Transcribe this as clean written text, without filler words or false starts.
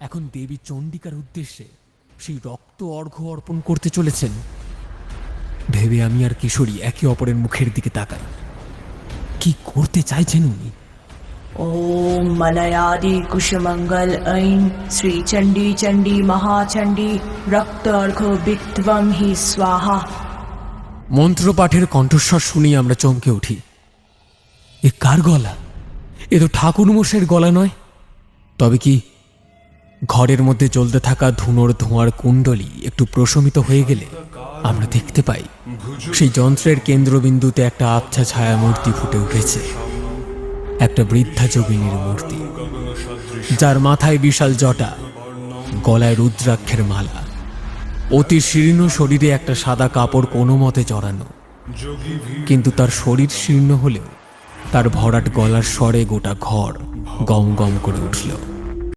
এখন দেবী চণ্ডিকার উদ্দেশ্যে সেই রক্ত অর্ঘ্য অর্পণ করতে চলেছেন ভেবে আমি আর কিশোরী একে অপরের মুখের দিকে তাকাই। কি করতে চাইছেন উনি? ओम मलयादि कुशमंगल ऐं श्री चंडी चंडी महाचंडी रक्त अर्घ विद्वं हि स्वाहा। মন্ত্রপাঠের কণ্ঠস্বর শুনেই আমরা চমকে উঠি। এ কার গলা? এ তো ঠাকুর মশাইয়ের গলা নয়। তবে কি ঘরের মধ্যে জ্বলতে থাকা ধুনোর ধোঁয়ার কুণ্ডলী একটু প্রশমিত হয়ে গেলে আমরা দেখতে পাই সেই যন্ত্রের কেন্দ্রবিন্দুতে একটা আবছা ছায়া মূর্তি ফুটে উঠেছে। একটা বৃদ্ধা যোগিনীর মূর্তি, যার মাথায় বিশাল জটা, গলায় রুদ্রাক্ষের মালা, অতি শীর্ণ শরীরে একটা সাদা কাপড় কোনো মতে জড়ানো। কিন্তু তার শরীর শীর্ণ হলেও তার ভরাট গলার স্বরে গোটা ঘর গম গম করে উঠল।